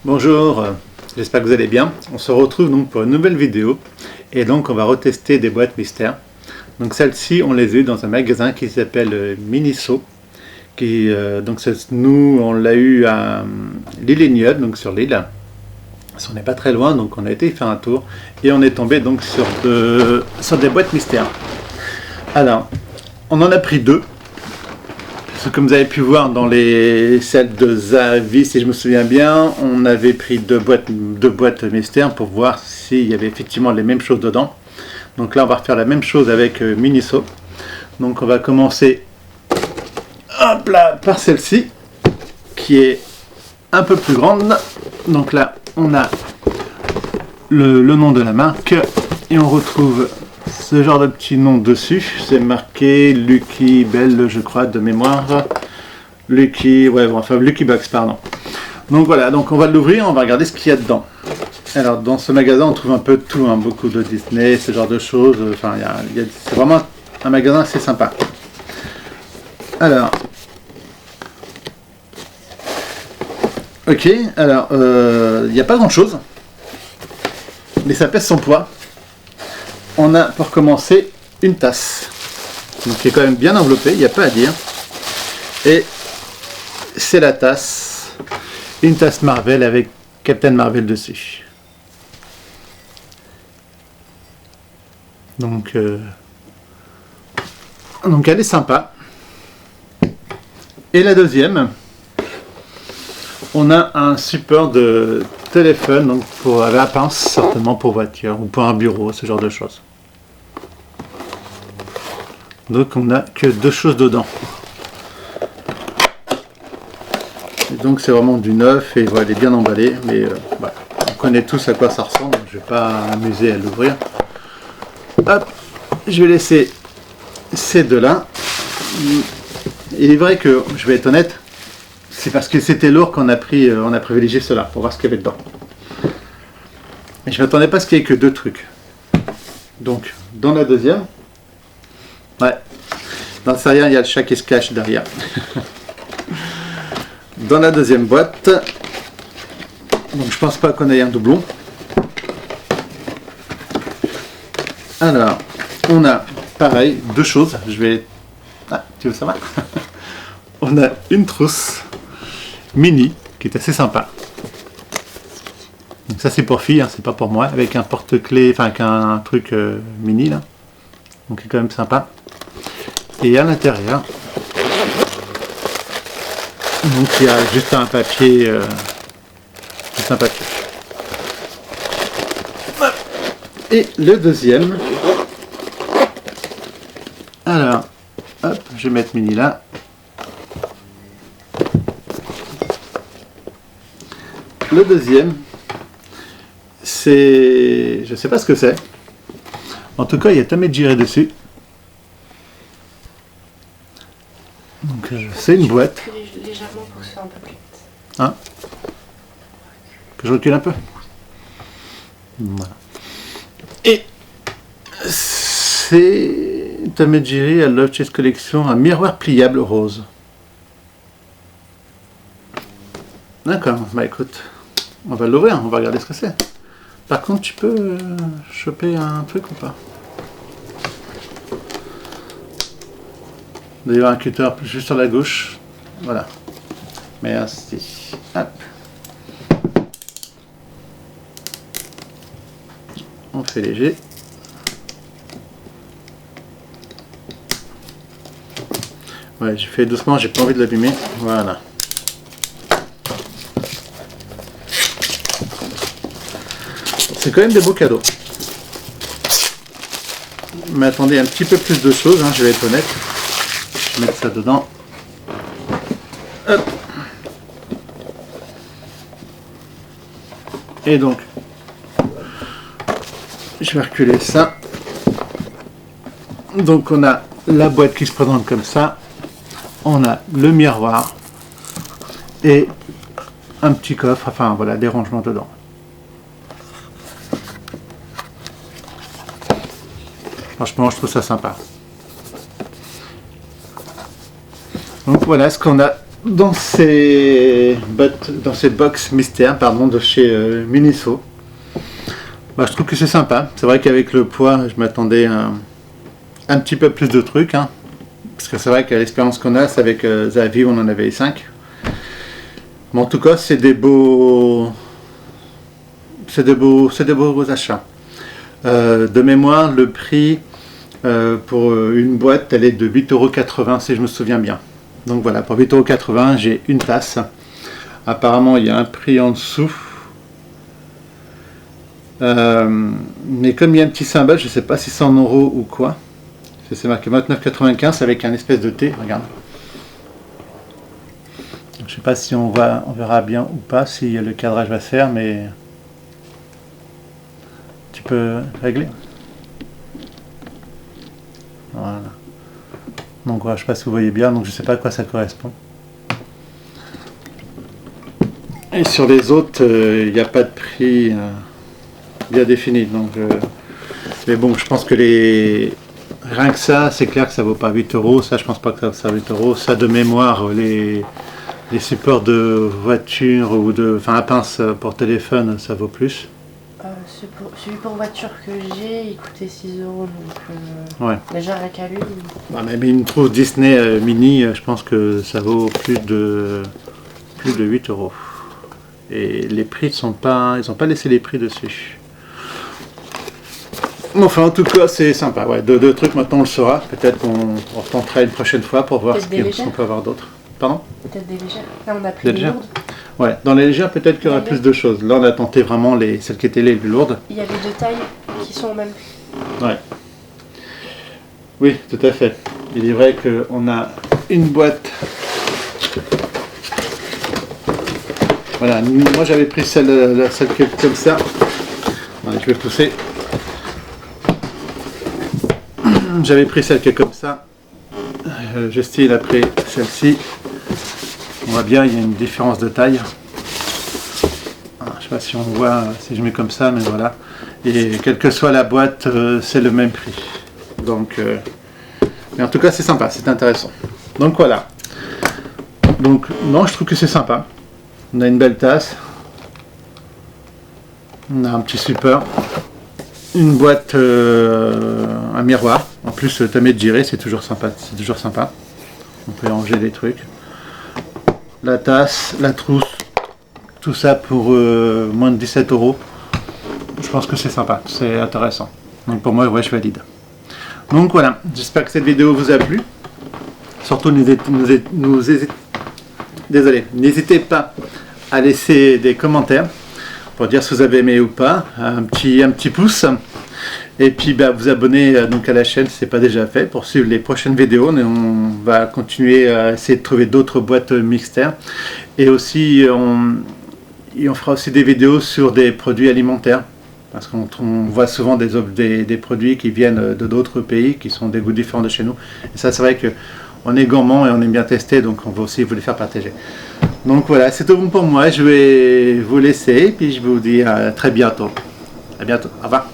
Bonjour, j'espère que vous allez bien. On se retrouve donc pour une nouvelle vidéo et donc on va retester des boîtes mystères. Donc celles-ci, on les a eues dans un magasin qui s'appelle Miniso. Nous, on l'a eu à l'île, donc sur l'île. On n'est pas très loin, donc on a été y faire un tour et on est tombé donc sur des boîtes mystères. Alors, on en a pris deux. Comme vous avez pu voir dans les celles de Zavi, si je me souviens bien, on avait pris deux boîtes mystères pour voir s'il y avait effectivement les mêmes choses dedans. Donc là, on va refaire la même chose avec Miniso. Donc on va commencer hop là, par celle-ci, qui est un peu plus grande. Donc là, on a le nom de la marque et on retrouve ce genre de petit nom dessus. C'est marqué Lucky Bell, je crois, de mémoire. Lucky Box, pardon. Donc voilà, donc on va l'ouvrir, on va regarder ce qu'il y a dedans. Alors dans ce magasin, on trouve un peu de tout, hein, beaucoup de Disney, ce genre de choses. Enfin, c'est vraiment un magasin assez sympa. Alors, ok, alors il n'y a pas grand chose, mais ça pèse son poids. On a pour commencer une tasse, donc qui est quand même bien enveloppée, il n'y a pas à dire. Et c'est la tasse, une tasse Marvel avec Captain Marvel dessus. Donc elle est sympa. Et la deuxième, on a un support de téléphone, donc pour la pince, certainement pour voiture ou pour un bureau, ce genre de choses. Donc on n'a que deux choses dedans. Et donc c'est vraiment du neuf et voilà, il est bien emballé, mais voilà. On connaît tous à quoi ça ressemble, donc je ne vais pas m'amuser à l'ouvrir. Hop, je vais laisser ces deux-là. Il est vrai que, je vais être honnête, c'est parce que c'était lourd qu'on a privilégié cela, pour voir ce qu'il y avait dedans. Mais je ne m'attendais pas à ce qu'il n'y ait que deux trucs. Donc, dans la deuxième, ouais, dans le derrière, il y a le chat qui se cache derrière. Dans la deuxième boîte, donc je pense pas qu'on ait un doublon. Alors, on a pareil, deux choses. Ah, tu veux savoir? On a une trousse mini qui est assez sympa. Donc ça c'est pour filles, hein, c'est pas pour moi, avec un porte-clés, enfin avec un truc mini là. Donc c'est quand même sympa. Et à l'intérieur, donc il y a juste un papier. Et le deuxième. Alors, hop, je vais mettre mini là. Le deuxième, c'est... je sais pas ce que c'est. En tout cas, il y a Tom et Jerry dessus. Donc, c'est une boîte. Légèrement pour que ce soit un peu plus vite. Hein? Que je recule un peu? Voilà. Et c'est Tom et Jerry à Love Chase Collection, un miroir pliable rose. D'accord, bah écoute, on va l'ouvrir, on va regarder ce que c'est. Par contre, tu peux choper un truc ou pas? Il doit y avoir un cutter juste sur la gauche. Voilà. Merci. Hop. On fait léger. Ouais, j'ai fait doucement, j'ai pas envie de l'abîmer. Voilà. C'est quand même des beaux cadeaux. Mais attendez, un petit peu plus de choses, hein, je vais être honnête. Je vais mettre ça dedans. Hop. Et donc, je vais reculer ça. Donc on a la boîte qui se présente comme ça. On a le miroir. Et un petit coffre, enfin voilà, des rangements dedans. Franchement, je trouve ça sympa. Donc voilà ce qu'on a dans ces box mystères pardon, de chez Miniso. Bah, je trouve que c'est sympa. C'est vrai qu'avec le poids, je m'attendais à un petit peu plus de trucs. Hein. Parce que c'est vrai qu'à l'expérience qu'on a, c'est avec Zavi, on en avait 5. Mais en tout cas, c'est des beaux achats. De mémoire, le prix pour une boîte, elle est de 8,80 € si je me souviens bien. Donc voilà, pour 8,80 €, j'ai une tasse. Apparemment, il y a un prix en dessous. Mais comme il y a un petit symbole, je ne sais pas si c'est en euros ou quoi. C'est marqué 29,95 avec un espèce de thé, regarde. Je ne sais pas si on verra bien ou pas, si le cadrage va se faire, mais tu peux régler. Voilà. Donc voilà, je ne sais pas si vous voyez bien, donc je ne sais pas à quoi ça correspond. Et sur les autres, il n'y a pas de prix bien défini. Donc, mais bon, je pense que rien que ça, c'est clair que ça vaut pas 8 €. Ça, je pense pas que ça vaut 8 €. Ça, de mémoire, les supports de voiture ou la pince pour téléphone, ça vaut plus. Celui pour voiture que j'ai, il coûtait 6 €. Donc ouais. Déjà avec lui. Mais une trousse Disney mini, je pense que ça vaut plus de 8 €. Et les prix ils n'ont pas laissé les prix dessus. Enfin, en tout cas, c'est sympa. Ouais, deux trucs, maintenant on le saura. Peut-être qu'on retentera une prochaine fois pour voir ce qu'on peut avoir d'autre. Pardon ? Peut-être des légères. Là, on a pris les lourdes. Ouais, dans les légères, peut-être qu'il y aura plus de choses. Là, on a tenté vraiment celles qui étaient les plus lourdes. Il y avait 2 tailles qui sont au même prix. Ouais. Oui, tout à fait. Il est vrai qu'on a une boîte. Voilà, moi j'avais pris celle comme ça. Ouais, je vais pousser. J'avais pris celle qui est comme ça. Justine a pris celle-ci. On voit bien, il y a une différence de taille. Je ne sais pas si on voit, si je mets comme ça, mais voilà. Et quelle que soit la boîte, c'est le même prix. Donc, mais en tout cas, c'est sympa, c'est intéressant. Donc voilà. Donc, non, je trouve que c'est sympa. On a une belle tasse. On a un petit support. Une boîte, un miroir. En plus, tamis de girer, c'est toujours sympa. C'est toujours sympa. On peut ranger des trucs. La tasse, la trousse, tout ça pour moins de 17 €. Je pense que c'est sympa, c'est intéressant. Donc pour moi, ouais, je valide. Donc voilà, j'espère que cette vidéo vous a plu. Surtout, n'hésitez pas à laisser des commentaires pour dire si vous avez aimé ou pas, un petit pouce. Et puis vous abonner donc à la chaîne si ce n'est pas déjà fait pour suivre les prochaines vidéos. On va continuer à essayer de trouver d'autres boîtes mystères. Et aussi, on fera aussi des vidéos sur des produits alimentaires. Parce qu'on voit souvent des produits qui viennent de d'autres pays, qui sont des goûts différents de chez nous. Et ça, c'est vrai qu'on est gourmand et on aime bien tester, donc on va aussi vous les faire partager. Donc voilà, c'est tout bon pour moi. Je vais vous laisser et puis je vous dis à très bientôt. À bientôt. Au revoir.